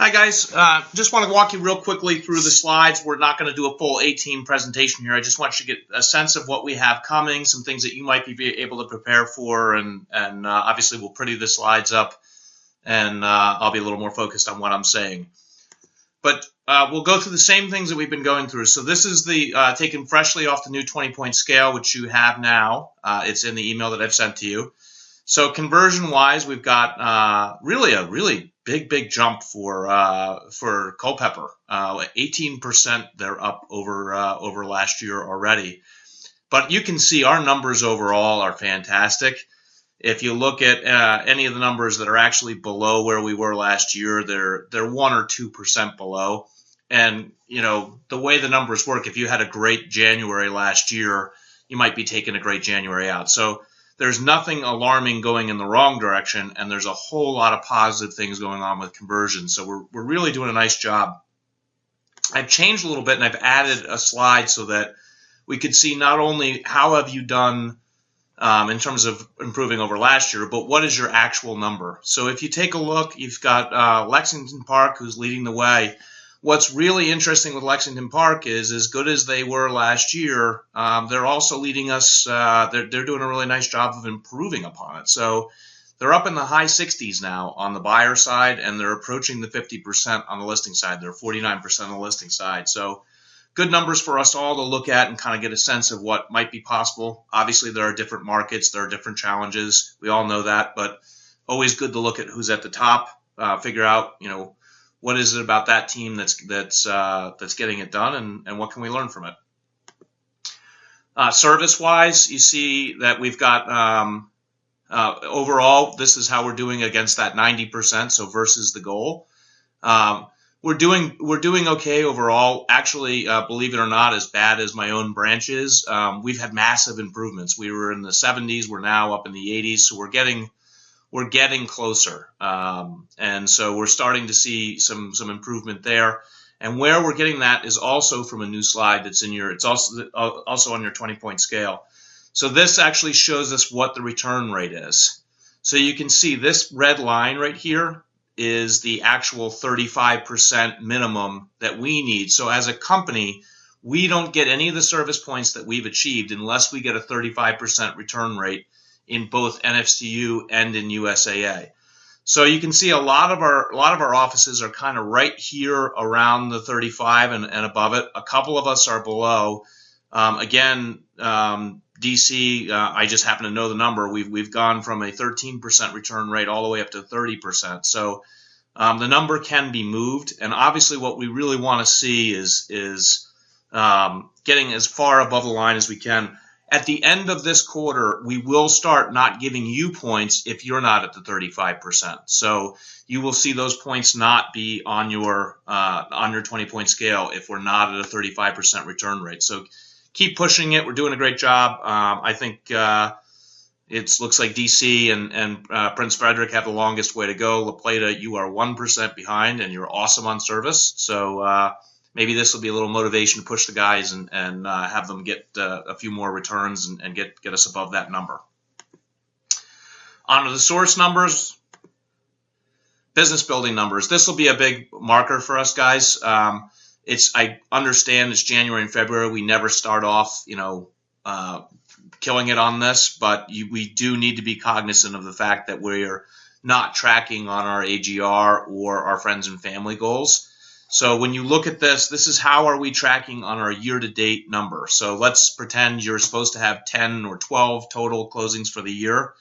Hi guys, just want to walk you real quickly through the slides. We're not going to do a full 18 presentation here. I just want you to get a sense of what we have coming, some things that you might be able to prepare for, and obviously we'll pretty the slides up, and I'll be a little more focused on what I'm saying. But we'll go through the same things that we've been going through. So this is the taken freshly off the new 20-point scale, which you have now. It's in the email that I've sent to you. So conversion-wise, we've got really a big jump for Culpeper. 18% they're up over last year already. But you can see our numbers overall are fantastic. If you look at any of the numbers that are actually below where we were last year, they're 1 or 2% below. And you know the way the numbers work, if you had a great January last year, you might be taking a great January out. So there's nothing alarming going in the wrong direction, and there's a whole lot of positive things going on with conversion. So we're really doing a nice job. I've changed a little bit, and I've added a slide so that we could see not only how have you done in terms of improving over last year, but what is your actual number. So if you take a look, you've got Lexington Park, who's leading the way. What's really interesting with Lexington Park is, as good as they were last year, they're also leading us. They're doing a really nice job of improving upon it. So they're up in the high 60s now on the buyer side, and they're approaching the 50% on the listing side. They're 49% on the listing side. So good numbers for us all to look at and kind of get a sense of what might be possible. Obviously, there are different markets. There are different challenges. We all know that, but always good to look at who's at the top, figure out, what is it about that team that's getting it done, and what can we learn from it? Service-wise, you see that we've got overall, this is how we're doing against that 90%, so versus the goal. We're doing okay overall. Actually, believe it or not, as bad as my own branch is, we've had massive improvements. We were in the 70s. We're now up in the 80s, so we're getting closer, and so we're starting to see some improvement there. And where we're getting that is also from a new slide that's in your. It's also on your 20-point scale. So this actually shows us what the return rate is. So you can see this red line right here is the actual 35% minimum that we need. So as a company, we don't get any of the service points that we've achieved unless we get a 35% return rate in both NFCU and in USAA. So you can see a lot of our offices are kind of right here around the 35 and above it. A couple of us are below. Again, DC, I just happen to know the number. We've gone from a 13% return rate all the way up to 30%. So the number can be moved, and obviously what we really want to see is getting as far above the line as we can. At the end of this quarter, we will start not giving you points if you're not at the 35%. So you will see those points not be on your 20-point scale if we're not at a 35% return rate. So keep pushing it. We're doing a great job. I think it looks like DC and Prince Frederick have the longest way to go. La Plata, you are 1% behind, and you're awesome on service. So maybe this will be a little motivation to push the guys and have them get a few more returns and get us above that number. On to the source numbers, business building numbers. This will be a big marker for us, guys. I understand it's January and February. We never start off, killing it on this, but we do need to be cognizant of the fact that we're not tracking on our AGR or our friends and family goals. So when you look at this is how are we tracking on our year-to-date number. So let's pretend you're supposed to have 10 or 12 total closings for the year.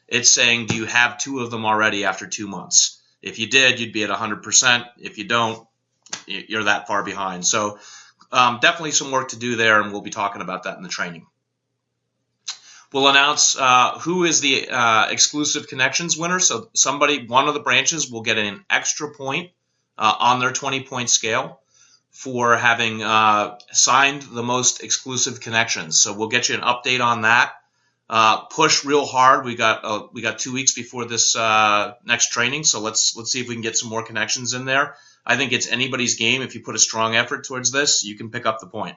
It's saying, do you have 2 of them already after 2 months? If you did, you'd be at 100%. If you don't, you're that far behind. So definitely some work to do there, and we'll be talking about that in the training. We'll announce who is the exclusive connections winner. So one of the branches will get an extra point on their 20-point scale for having signed the most exclusive connections. So we'll get you an update on that. Push real hard. We got 2 weeks before this next training, so let's see if we can get some more connections in there. I think it's anybody's game. If you put a strong effort towards this, you can pick up the point.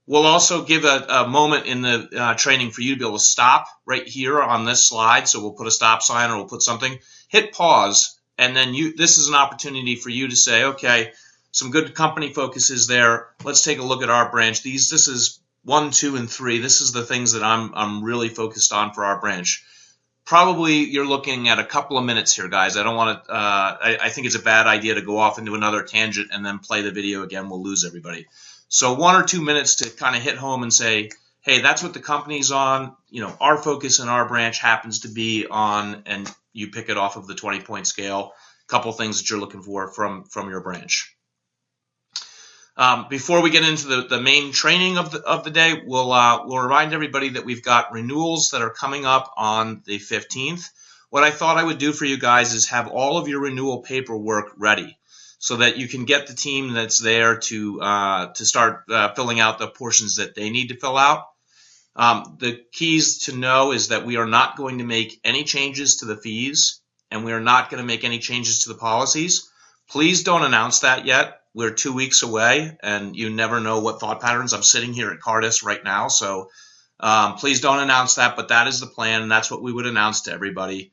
We'll also give a moment in the training for you to be able to stop right here on this slide. So we'll put a stop sign or we'll put something. Hit pause and then this is an opportunity for you to say, okay, some good company focus is there. Let's take a look at our branch. This is 1, 2, and 3. This is the things that I'm really focused on for our branch. Probably you're looking at a couple of minutes here, guys. I don't want to. I think it's a bad idea to go off into another tangent and then play the video again. We'll lose everybody. So 1 or 2 minutes to kind of hit home and say, hey, that's what the company's on. Our focus in our branch happens to be on, and you pick it off of the 20-point scale. A couple things that you're looking for from your branch. Before we get into the main training of the day, we'll remind everybody that we've got renewals that are coming up on the 15th. What I thought I would do for you guys is have all of your renewal paperwork ready so that you can get the team that's there to start filling out the portions that they need to fill out. The keys to know is that we are not going to make any changes to the fees, and we are not going to make any changes to the policies. Please don't announce that yet. We're 2 weeks away, and you never know what thought patterns. I'm sitting here at Cardis right now, so please don't announce that, but that is the plan, and that's what we would announce to everybody.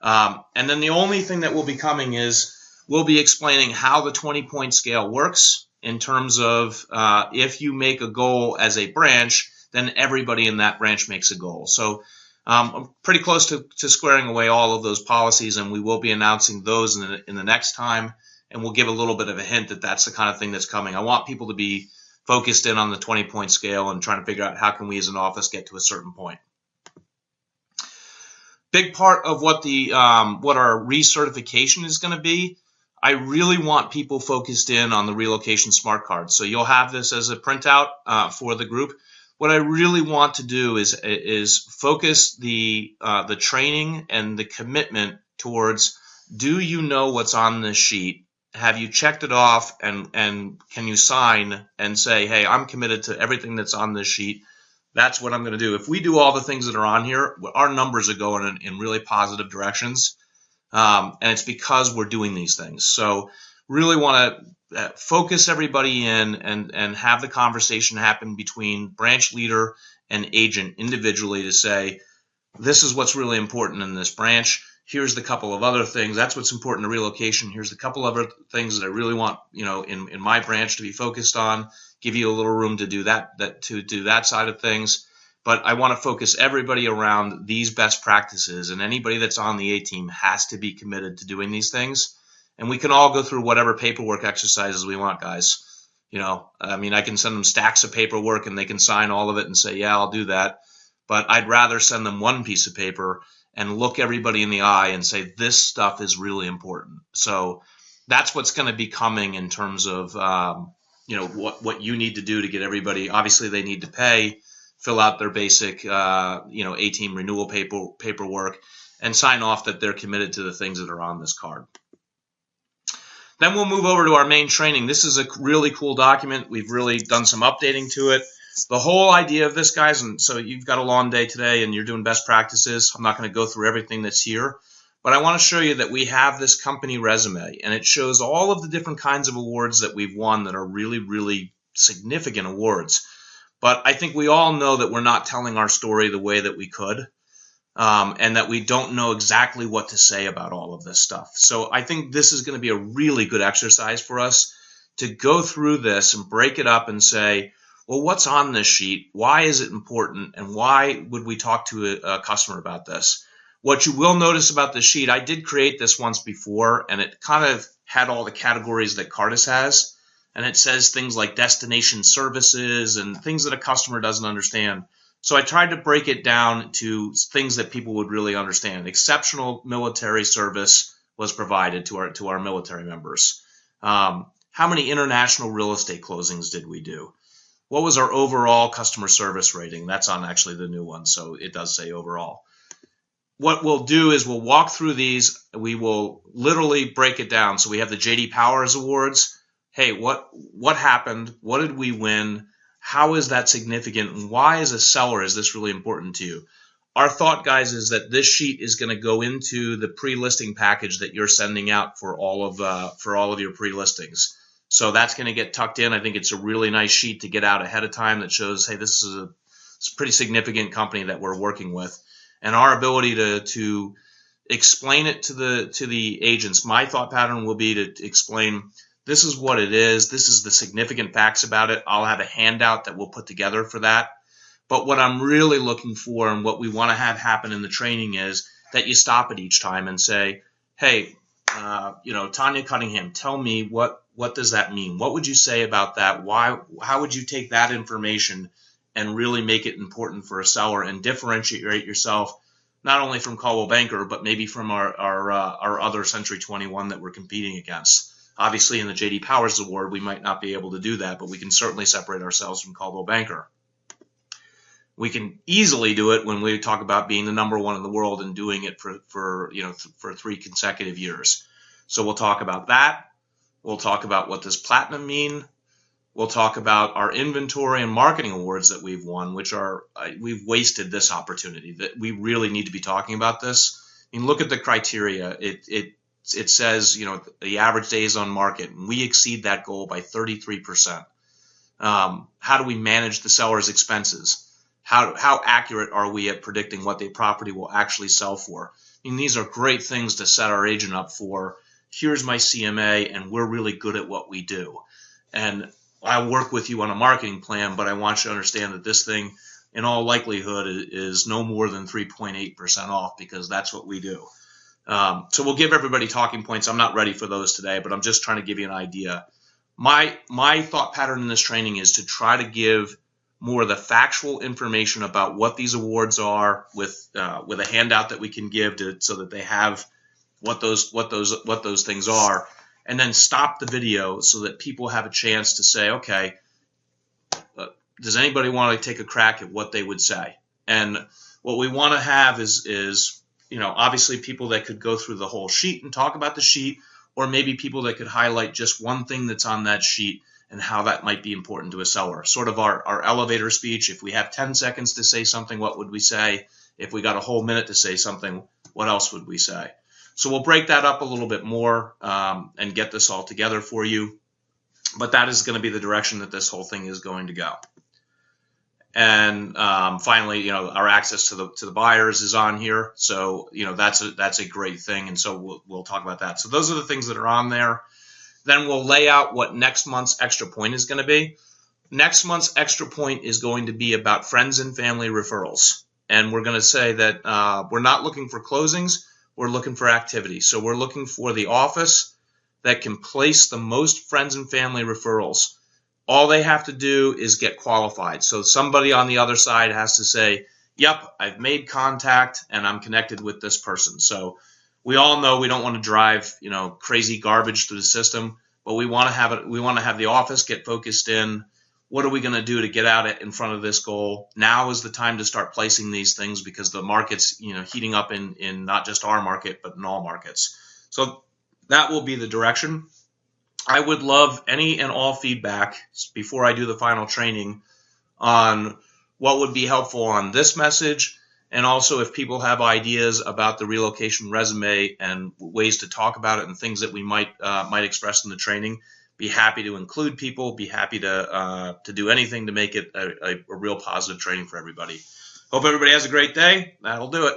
And then the only thing that will be coming is we'll be explaining how the 20-point scale works in terms of if you make a goal as a branch, then everybody in that branch makes a goal. So I'm pretty close to squaring away all of those policies, and we will be announcing those in the next time. And we'll give a little bit of a hint that that's the kind of thing that's coming. I want people to be focused in on the 20-point scale and trying to figure out how can we as an office get to a certain point. Big part of what our recertification is going to be, I really want people focused in on the relocation smart card. So you'll have this as a printout for the group. What I really want to do is focus the training and the commitment towards, do you know what's on this sheet? Have you checked it off, and can you sign and say, hey, I'm committed to everything that's on this sheet. That's what I'm going to do. If we do all the things that are on here, our numbers are going in really positive directions, and it's because we're doing these things. So really want to focus everybody in and have the conversation happen between branch leader and agent individually to say, this is what's really important in this branch. Here's the couple of other things. That's what's important to relocation. Here's the couple of other things that I really want, in my branch to be focused on. Give you a little room to do that side of things. But I want to focus everybody around these best practices, and anybody that's on the A team has to be committed to doing these things. And we can all go through whatever paperwork exercises we want, guys. I can send them stacks of paperwork and they can sign all of it and say, yeah, I'll do that. But I'd rather send them one piece of paper and look everybody in the eye and say, this stuff is really important. So that's what's going to be coming in terms of, what you need to do to get everybody. Obviously, they need to pay, fill out their basic, A-team renewal paperwork, and sign off that they're committed to the things that are on this card. Then we'll move over to our main training. This is a really cool document. We've really done some updating to it. The whole idea of this, guys, and so you've got a long day today and you're doing best practices. I'm not going to go through everything that's here, but I want to show you that we have this company resume, and it shows all of the different kinds of awards that we've won that are really, really significant awards. But I think we all know that we're not telling our story the way that we could, and that we don't know exactly what to say about all of this stuff. So I think this is going to be a really good exercise for us to go through this and break it up and say, well, what's on this sheet? Why is it important? And why would we talk to a customer about this? What you will notice about the sheet, I did create this once before, and it kind of had all the categories that Cardis has. And it says things like destination services and things that a customer doesn't understand. So I tried to break it down to things that people would really understand. Exceptional military service was provided to our military members. How many international real estate closings did we do? What was our overall customer service rating? That's on actually the new one, so it does say overall. What we'll do is we'll walk through these. We will literally break it down. So we have the J.D. Powers Awards. Hey, what happened? What did we win? How is that significant? And why, as a seller, is this really important to you? Our thought, guys, is that this sheet is going to go into the pre-listing package that you're sending out for all of your pre-listings. So that's going to get tucked in. I think it's a really nice sheet to get out ahead of time that shows, hey, this is a pretty significant company that we're working with. And our ability to explain it to the agents. My thought pattern will be to explain, this is what it is, this is the significant facts about it. I'll have a handout that we'll put together for that. But what I'm really looking for and what we want to have happen in the training is that you stop it each time and say, hey, Tanya Cunningham, tell me what does that mean? What would you say about that? How would you take that information and really make it important for a seller and differentiate yourself not only from Coldwell Banker, but maybe from our other Century 21 that we're competing against. Obviously, in the J.D. Powers Award, we might not be able to do that, but we can certainly separate ourselves from Coldwell Banker. We can easily do it when we talk about being the #1 in the world and doing it for 3 consecutive years. So we'll talk about that. We'll talk about what does platinum mean. We'll talk about our inventory and marketing awards that we've won, which are, we've wasted this opportunity. That we really need to be talking about this. I mean, look at the criteria. It says, the average days on market, and we exceed that goal by 33%. How do we manage the seller's expenses? How accurate are we at predicting what the property will actually sell for? I mean, these are great things to set our agent up for. Here's my CMA, and we're really good at what we do. And I work with you on a marketing plan, but I want you to understand that this thing, in all likelihood, is no more than 3.8% off, because that's what we do. So we'll give everybody talking points. I'm not ready for those today, but I'm just trying to give you an idea. My thought pattern in this training is to try to give more of the factual information about what these awards are with a handout that we can give so that they have what those things are, and then stop the video so that people have a chance to say, okay, does anybody want to take a crack at what they would say? And what we want to have is obviously people that could go through the whole sheet and talk about the sheet, or maybe people that could highlight just one thing that's on that sheet and how that might be important to a seller. Sort of our elevator speech. If we have 10 seconds to say something, what would we say? If we got a whole minute to say something, what else would we say? So we'll break that up a little bit more and get this all together for you. But that is going to be the direction that this whole thing is going to go. And finally, our access to the buyers is on here. So that's a great thing. And so we'll talk about that. So those are the things that are on there. Then we'll lay out what next month's extra point is going to be. Next month's extra point is going to be about friends and family referrals. And we're going to say that we're not looking for closings. We're looking for activity. So we're looking for the office that can place the most friends and family referrals. All they have to do is get qualified. So somebody on the other side has to say, yep, I've made contact and I'm connected with this person. So we all know we don't want to drive, crazy garbage through the system, but we want to have it. We want to have the office get focused in. What are we going to do to get out in front of this goal? Now is the time to start placing these things, because the market's, heating up in not just our market, but in all markets. So that will be the direction. I would love any and all feedback before I do the final training on what would be helpful on this message. And also, if people have ideas about the relocation resume and ways to talk about it and things that we might express in the training, be happy to include people. Be happy to do anything to make it a real positive training for everybody. Hope everybody has a great day. That'll do it.